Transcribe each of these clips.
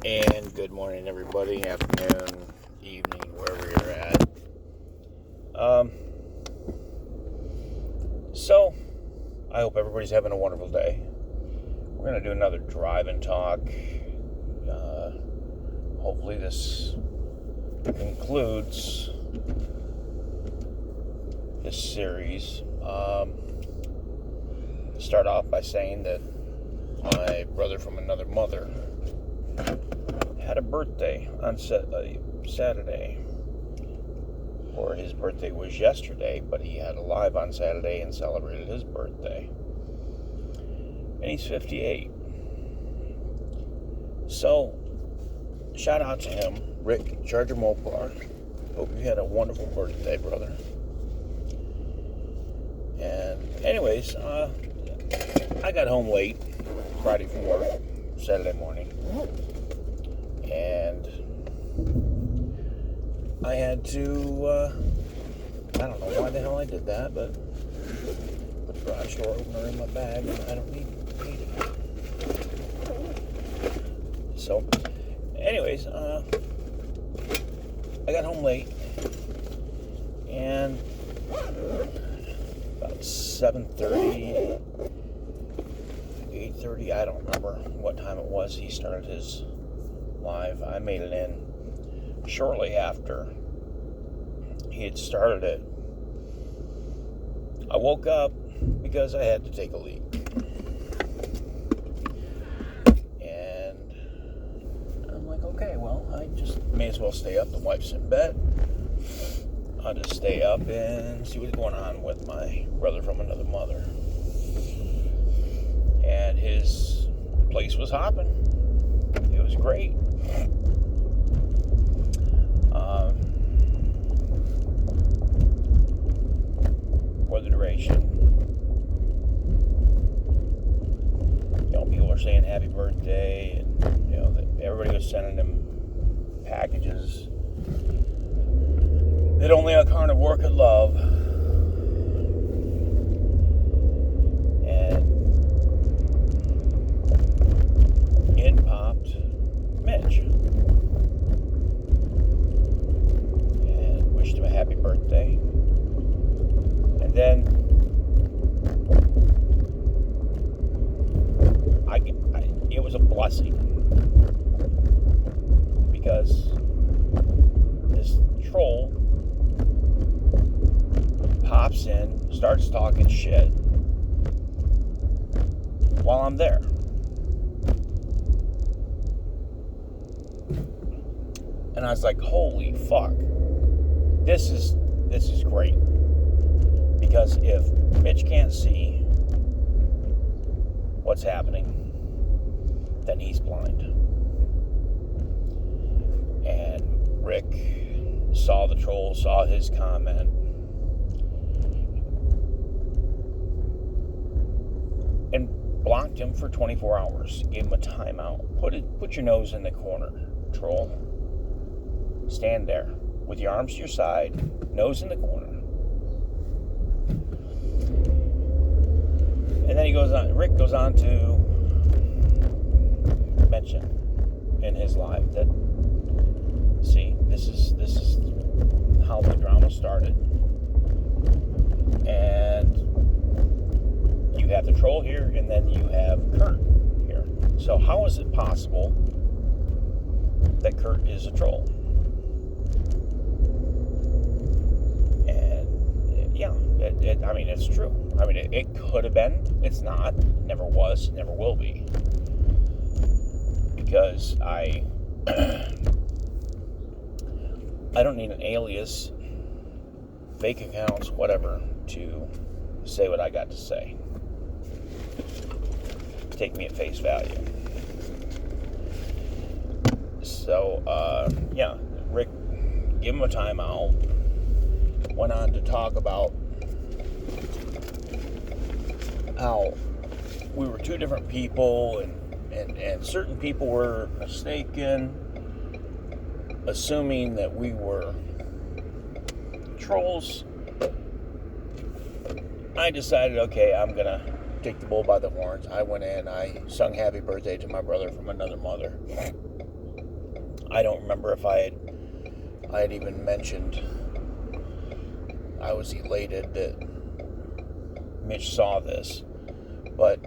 And good morning, everybody. Afternoon, evening, wherever you're at. So, I hope everybody's having a wonderful day. We're going to do another drive and talk. Hopefully this concludes this series. Start off by saying that my brother from another mother had a birthday on Saturday. Or his birthday was yesterday, but he had a live on Saturday and celebrated his birthday. And he's 58. So, shout out to him, Rick, Charger Mopar. Hope you had a wonderful birthday, brother. And anyways, I got home late Friday from work, Saturday morning. And I had to, I don't know why the hell I did that, but put the garage door opener in my bag, and I don't need it. So, anyways, I got home late, and about 7:30, 8:30, I don't remember what time it was, he started his live. I made it in shortly after he had started it. I woke up because I had to take a leak. And I'm like, okay, well, I just may as well stay up. The wife's in bed. I'll just stay up and see what's going on with my brother from another mother. And his place was hopping. It was great. For the duration, people were saying happy birthday, and everybody was sending him packages that only a carnivore could love. And in popped Mitch and wished him a happy birthday. And then it was a blessing, because this troll pops in, starts talking shit while I'm there. And I was like, holy fuck, this is great. Because if Mitch can't see what's happening, then he's blind. And Rick saw the troll, saw his comment, and blocked him for 24 hours. Gave him a timeout. Put your nose in the corner, troll. Stand there with your arms to your side, nose in the corner. And then Rick goes on to mention in his live that, see, this is how the drama started. And you have the troll here, and then you have Kurt here. So how is it possible that Kurt is a troll? And yeah, it's true. It could have been. It's not. Never was. Never will be. Because I don't need an alias, fake accounts, whatever, to say what I got to say. Take me at face value. So, Rick, give him a timeout. Went on to talk about how we were two different people, and certain people were mistaken, assuming that we were trolls. I decided, okay, I'm going to take the bull by the horns. I went in, I sung happy birthday to my brother from another mother. I don't remember if I had even mentioned I was elated that Mitch saw this. But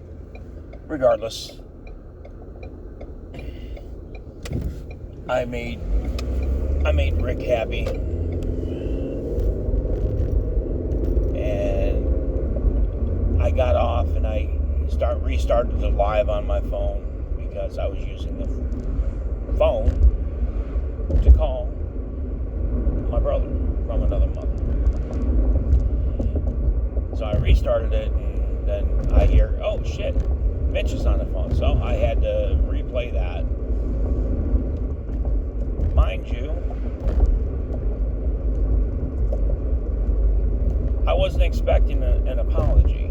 regardless, I made Rick happy. And I got off and I restarted the live on my phone because I was using the phone to call my brother from another mother. So I restarted it, and then I hear, oh shit, Mitch is on the phone. So I had to replay that. Mind you, I wasn't expecting an apology.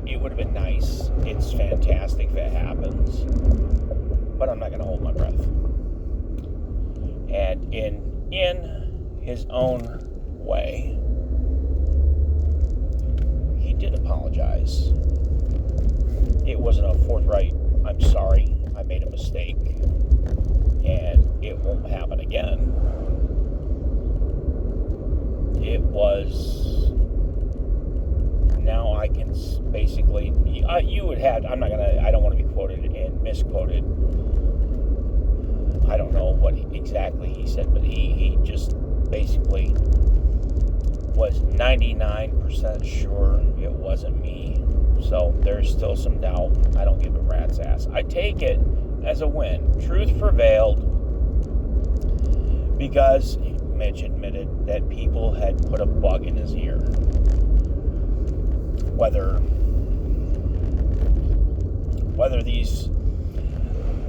It would have been nice. It's fantastic if it happens, but I'm not going to hold my breath. And in his own way, he did apologize. It wasn't a forthright, I'm sorry, I made a mistake, and it won't happen again. It was, now I can basically, you would have, I don't want to be quoted and misquoted. I don't know what exactly he said, but he just basically was 99% sure it wasn't me. So there's still some doubt. I don't give a rat's ass. I take it as a win. Truth prevailed because Mitch admitted that people had put a bug in his ear. Whether these,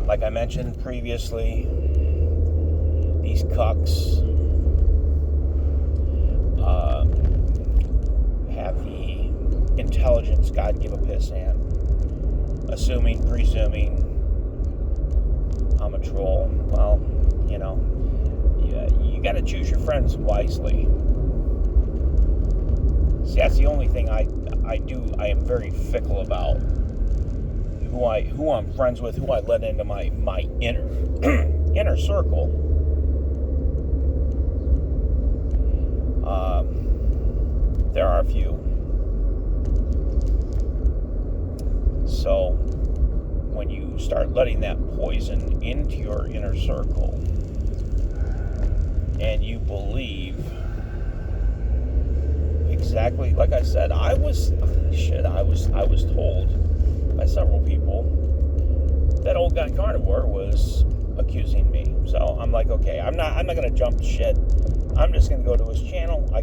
like I mentioned previously, these cucks have the intelligence God give a piss and presuming I'm a troll. Well, you got to choose your friends wisely. See, that's the only thing I am very fickle about. Who I'm friends with, who I let into my inner circle. There are a few. So when you start letting that poison into your inner circle, and you believe exactly like I said, I was told by several people that old guy carnivore was accusing me. So I'm like, okay, I'm not gonna jump shit. I'm just gonna go to his channel. I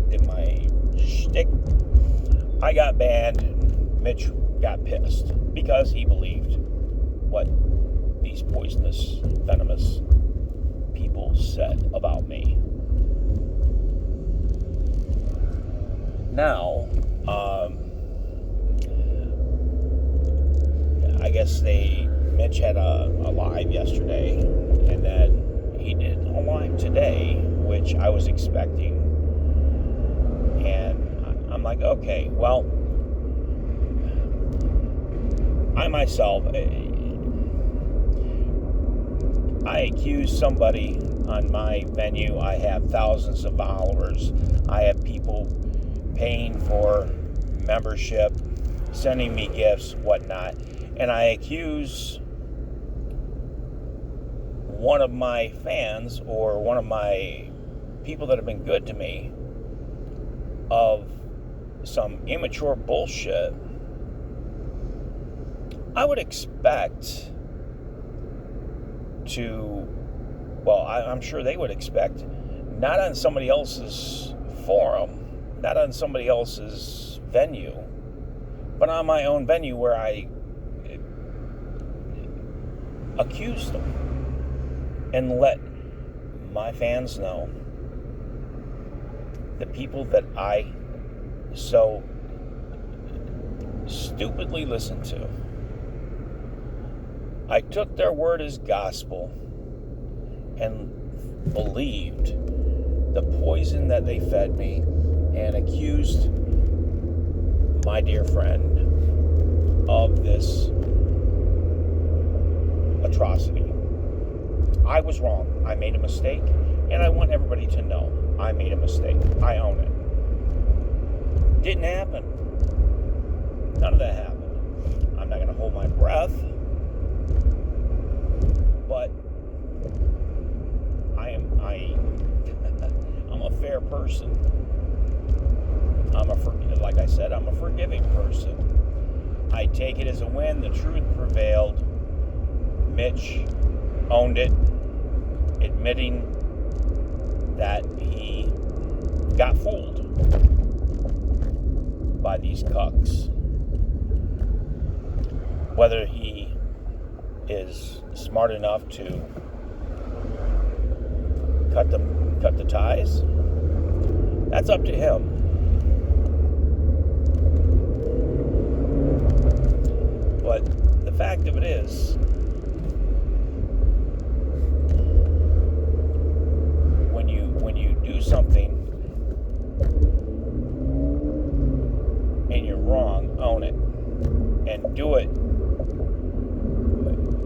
did my shtick. I got banned. Mitch got pissed because he believed what these poisonous, venomous people said about me. Now, I guess Mitch had a live yesterday, and then he did a live today, which I was expecting. And I'm like, okay, well, I myself, I accused somebody on my venue. I have thousands of followers. I have people paying for membership, sending me gifts, whatnot. And I accuse one of my fans or one of my people that have been good to me of some immature bullshit. I would expect I'm sure they would expect, not on somebody else's forum, not on somebody else's venue, but on my own venue where I accused them and let my fans know, the people that I so stupidly listened to, I took their word as gospel and believed the poison that they fed me and accused my dear friend of this atrocity. I was wrong. I made a mistake, and I want everybody to know I made a mistake. I own it. Didn't happen. None of that happened. I'm not going to hold my breath, but I'm a fair person. Like I said, I'm a forgiving person. I take it as a win. The truth prevailed. Mitch owned it, admitting that he got fooled by these cucks. Whether he is smart enough to cut the ties, that's up to him. But the fact of it is, when you do something and you're wrong, own it and do it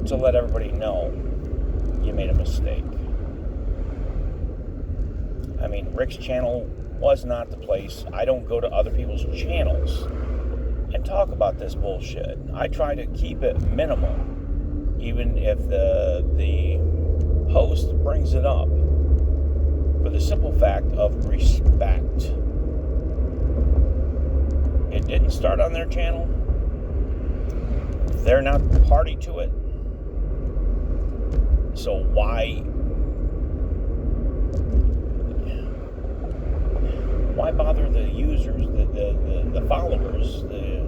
to let everybody know you made a mistake. I mean, Rick's channel was not the place. I don't go to other people's channels and talk about this bullshit. I try to keep it minimal, even if the host brings it up, for the simple fact of respect. It didn't start on their channel. They're not party to it. So why bother the users, the followers, the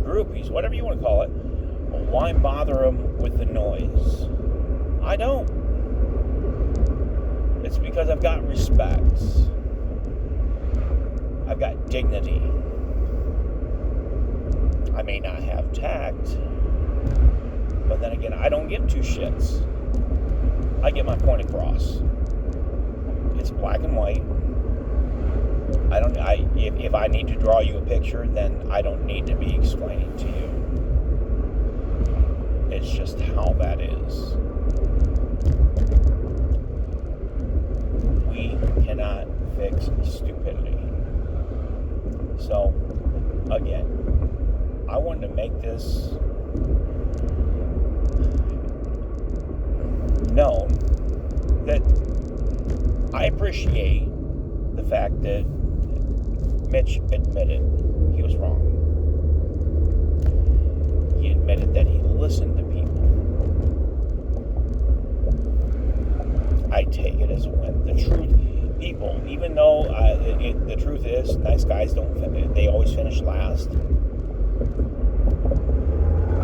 groupies, whatever you want to call it? Why bother them with the noise? I don't. It's because I've got respect. I've got dignity. I may not have tact, but then again, I don't give two shits. I get my point across. It's black and white. If I need to draw you a picture, then I don't need to be explaining to you. It's just how that is. We cannot fix stupidity. So, again, I wanted to make this known that I appreciate the fact that Mitch admitted he was wrong. He admitted that he listened to people. I take it as a win. The truth, people, even though the truth is, nice guys they always finish last.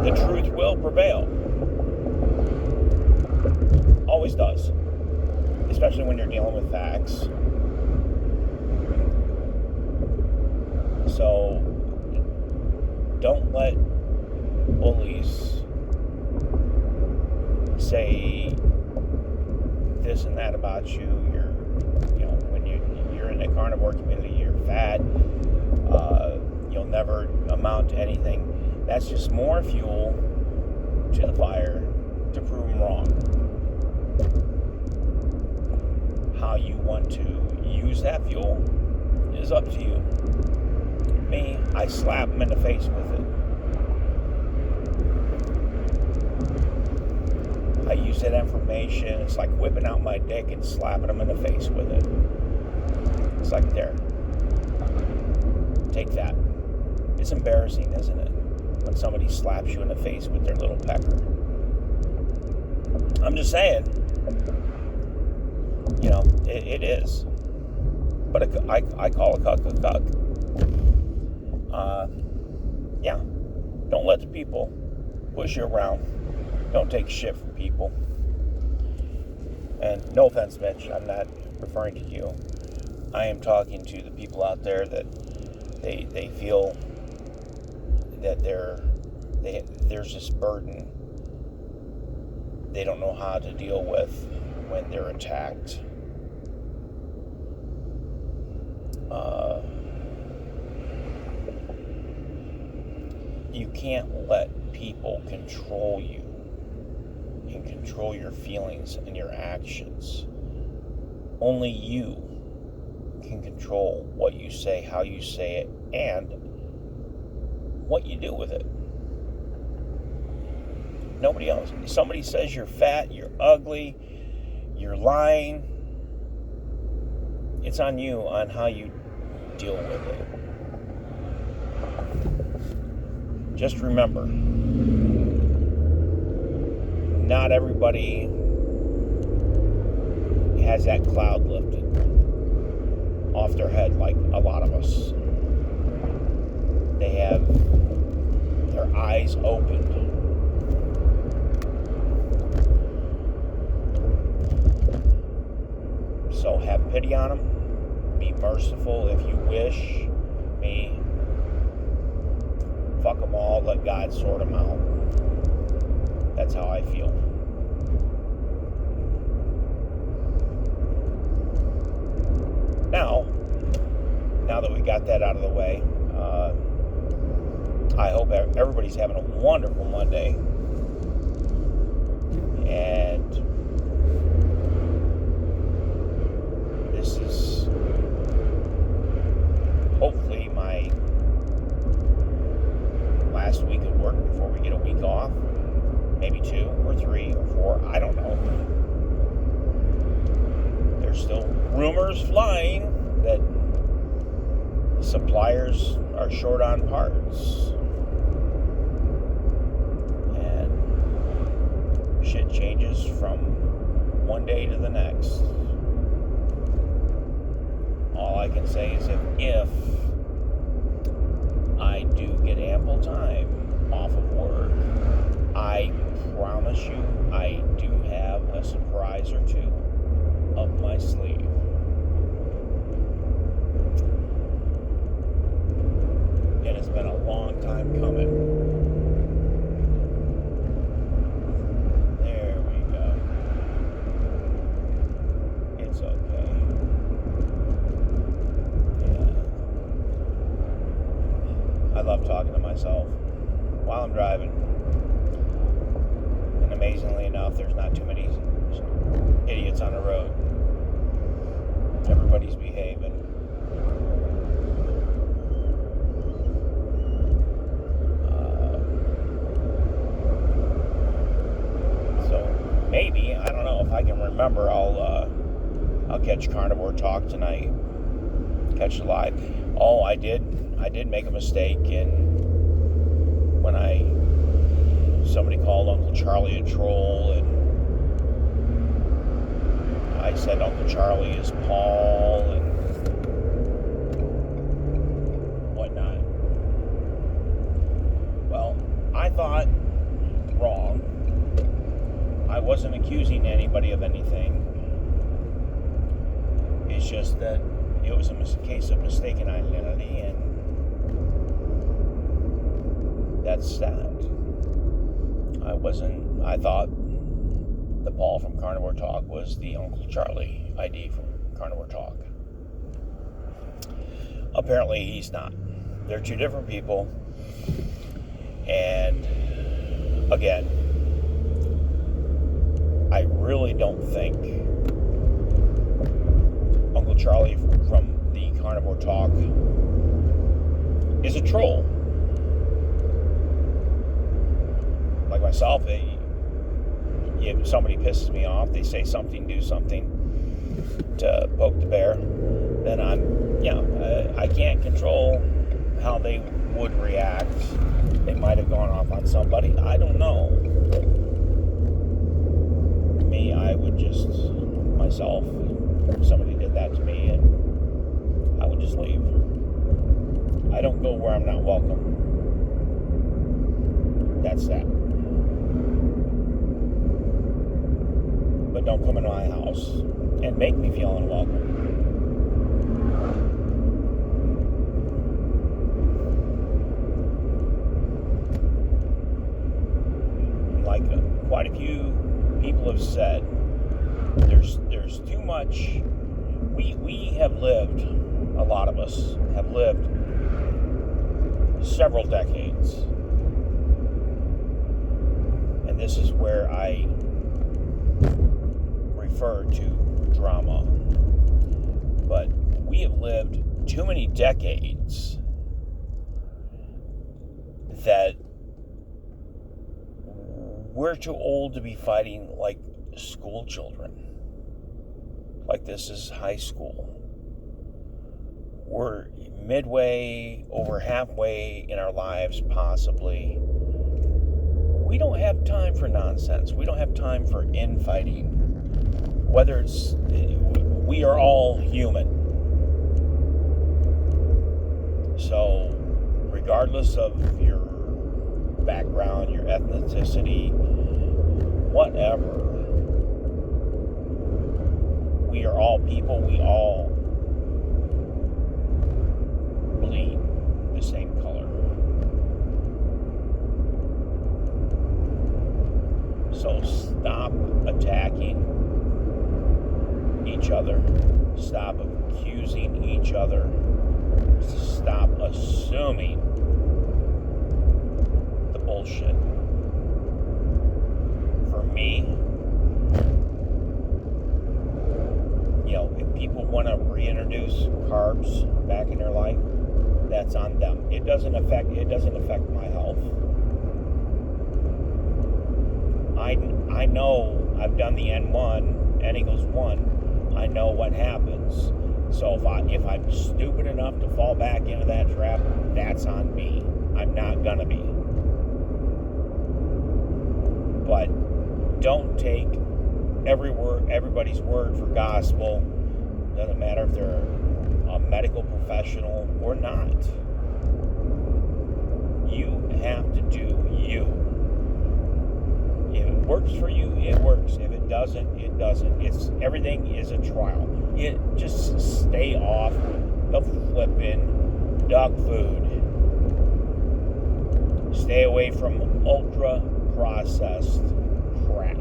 The truth will prevail. Always does. Especially when you're dealing with facts. So, don't let bullies say this and that about you. When you're in the carnivore community, you're fat. You'll never amount to anything. That's just more fuel to the fire to prove them wrong. How you want to use that fuel is up to you. Me, I slap them in the face with it. I use that information. It's like whipping out my dick and slapping them in the face with it. It's like, there. Take that. It's embarrassing, isn't it? When somebody slaps you in the face with their little pecker. I'm just saying. It is. But I call a cuck a cuck. Yeah. Don't let the people push you around. Don't take shit from people. And no offense, Mitch, I'm not referring to you. I am talking to the people out there that they feel that there's this burden they don't know how to deal with when they're attacked. You can't let people control you and control your feelings and your actions. Only you can control what you say, how you say it, and what you do with it. Nobody else. If somebody says you're fat, you're ugly, you're lying, it's on you on how you deal with it. Just remember, not everybody has that cloud lifted off their head like a lot of us. They have their eyes opened. So have pity on them. Be merciful if you wish. Me. Fuck them all. Let God sort them out. That's how I feel. Now that we got that out of the way, I hope everybody's having a wonderful Monday. And this is hopefully my last week of work before we get a week off. Maybe 2 or 3 or 4. I don't know. There's still rumors flying that suppliers are short on parts. And shit changes from one day to the next. All I can say is if I do get ample time off of work, I promise you I do have a surprise or two up my sleeve. And it's been a long time coming. There we go. It's okay. Yeah. I love talking to myself while I'm driving. And amazingly enough, there's not too many idiots on the road. Everybody's behaving. So maybe, I don't know if I can remember, I'll catch Carnivore Talk tonight. Catch it live. Oh, I did make a mistake when somebody called Uncle Charlie a troll, and I said Uncle Charlie is Paul and whatnot. Well, I thought wrong. I wasn't accusing anybody of anything. It's just that it was a case of mistaken identity, and that's that. I thought the Paul from Carnivore Talk was the Uncle Charlie ID from Carnivore Talk. Apparently he's not. They're two different people. And again, I really don't think Uncle Charlie from the Carnivore Talk is a troll. Like myself, if somebody pisses me off, they say something, do something to poke the bear, then I can't control how they would react. They might have gone off on somebody. I don't know. Me, I would just, myself, if somebody did that to me, and I would just leave. I don't go where I'm not welcome. That's that. But don't come into my house and make me feel unwelcome. Like quite a few people have said, there's too much. We have lived, a lot of us have lived several decades. And this is where I defer to drama. But we have lived too many decades that we're too old to be fighting like school children. Like this is high school. We're midway, over halfway in our lives, possibly. We don't have time for nonsense. We don't have time for infighting. Whether it's, we are all human. So, regardless of your background, your ethnicity, whatever, we are all people. We all bleed the same color. So stop attacking each other. Stop accusing each other. Stop assuming the bullshit. For me, if people want to reintroduce carbs back in their life, that's on them. It doesn't affect my health. I know I've done the N1, N equals 1. I know what happens. So if I'm stupid enough to fall back into that trap, that's on me. I'm not gonna be. But don't take everybody's word for gospel. Doesn't matter if they're a medical professional or not. You have to do you. If it works for you, it works. If it doesn't, it doesn't. Everything is a trial. Just stay off the flippin' dog food. Stay away from ultra processed crap.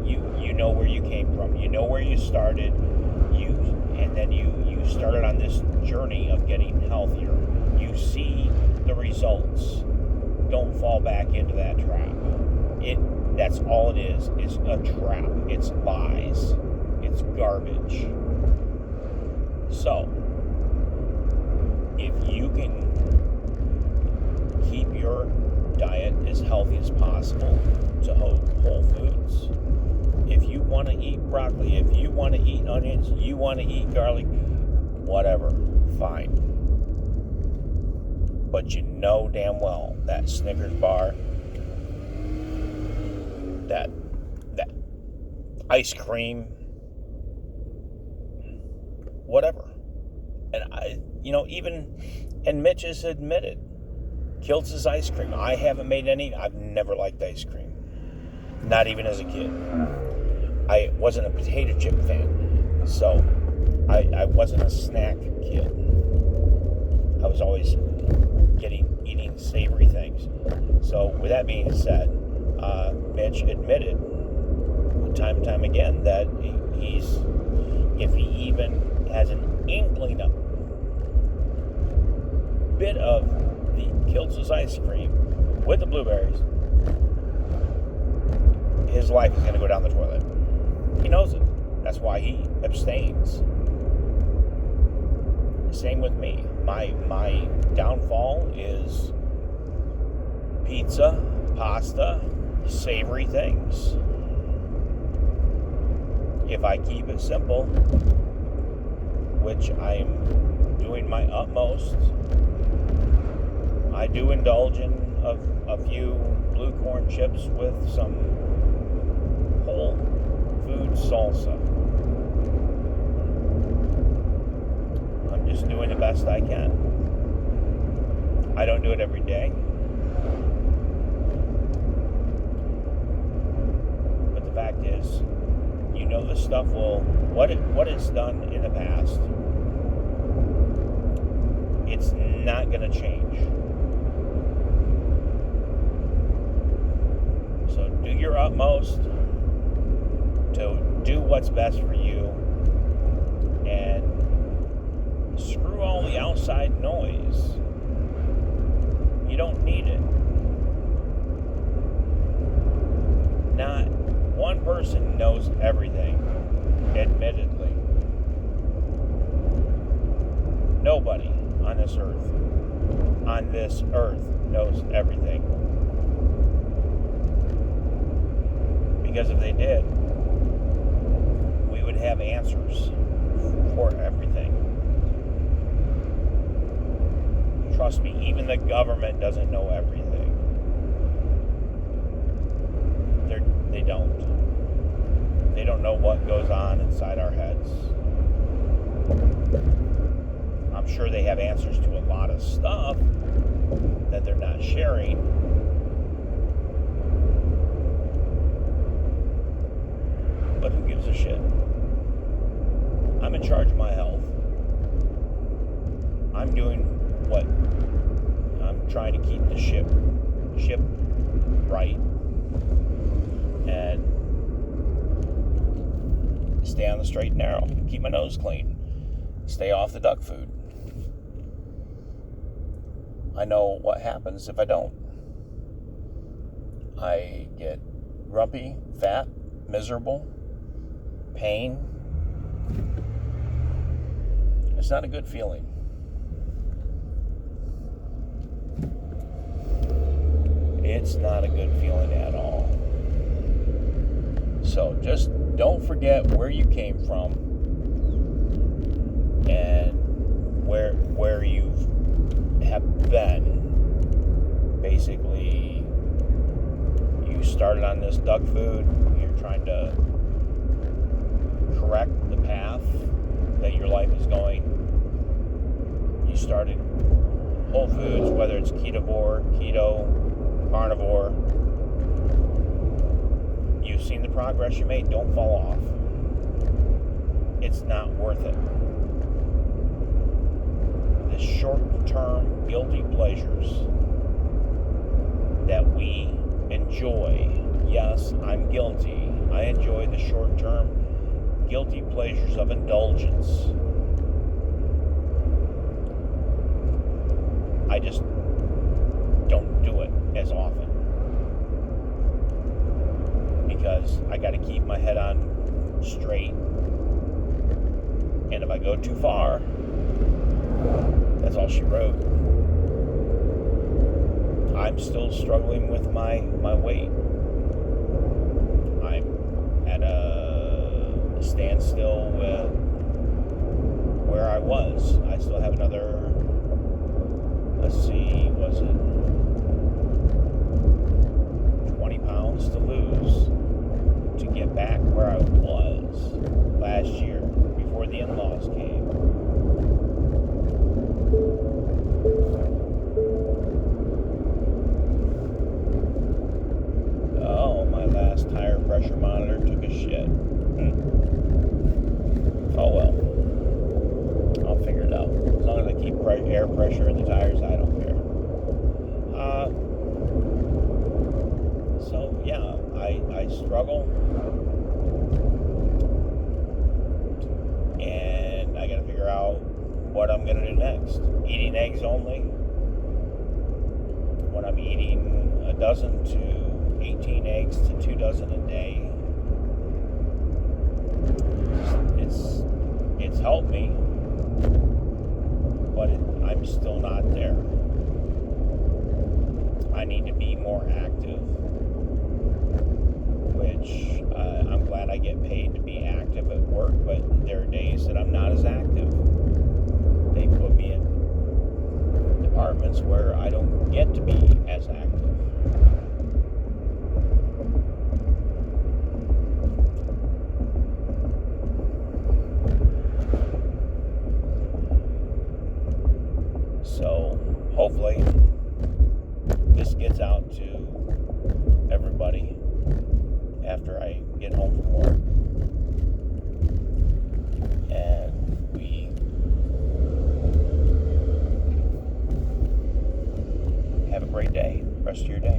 You know where you came from. You know where you started. And then you started on this journey of getting healthier. You see the results. Don't fall back into that trap. That's all it is a trap. It's lies. It's garbage. So, if you can keep your diet as healthy as possible to whole foods, if you want to eat broccoli, if you want to eat onions, you want to eat garlic, whatever, fine. But you know damn well that Snickers bar, that ice cream, whatever. And Mitch has admitted, kills his ice cream. I haven't made any. I've never liked ice cream. Not even as a kid. I wasn't a potato chip fan. So I wasn't a snack kid. I was always eating savory things. So with that being said, Mitch admitted time and time again that if he even has an inkling of bit of the Kiltz's ice cream with the blueberries, his life is going to go down the toilet. He knows it. That's why he abstains. Same with me. My downfall is pizza, pasta, savory things. If I keep it simple, which I'm doing my utmost, I do indulge in a few blue corn chips with some whole food salsa. I'm just doing the best I can. I don't do it every day. But the fact is, this stuff what it's done in the past, it's not going to change. So do your utmost to do what's best for you and screw all the outside noise. You don't need it. knows everything. Admittedly. Nobody on this earth knows everything. Because if they did, we would have answers for everything. Trust me, even the government doesn't know everything. They don't. They don't know what goes on inside our heads. I'm sure they have answers to a lot of stuff that they're not sharing. But who gives a shit? I'm in charge of my health. I'm doing what? I'm trying to keep the ship right and stay on the straight and narrow. Keep my nose clean. Stay off the duck food. I know what happens if I don't. I get grumpy, fat, miserable, pain. It's not a good feeling. It's not a good feeling at all. So just don't forget where you came from and where you have been. Basically, you started on this duck food. You're trying to correct the path that your life is going. You started Whole Foods, whether it's keto, carnivore. You've seen the progress you made. Don't fall off. It's not worth it. The short-term guilty pleasures that we enjoy. Yes, I'm guilty. I enjoy the short-term guilty pleasures of indulgence. I just don't do it as often. Because I got to keep my head on straight. And if I go too far, that's all she wrote. I'm still struggling with my weight. I'm at a standstill with where I was. I still have another, let's see, was it 20 pounds to lose to get back where I was last year before the in-laws came. Oh, my last tire pressure monitor took a shit. Oh well. I'll figure it out. As long as I keep air pressure in the tires, I don't care. So yeah, I struggle. And I gotta figure out what I'm gonna do next. Eating eggs only. When I'm eating a dozen to 18 eggs to 2 dozen a day. It's helped me, but I'm still not there. I need to be more active, which I'm glad I get paid to be active at work, but there are days that I'm not as active. They put me in departments where I don't get to be as active. So hopefully this gets out to everybody after I get home from work. And we have a great day, rest of your day.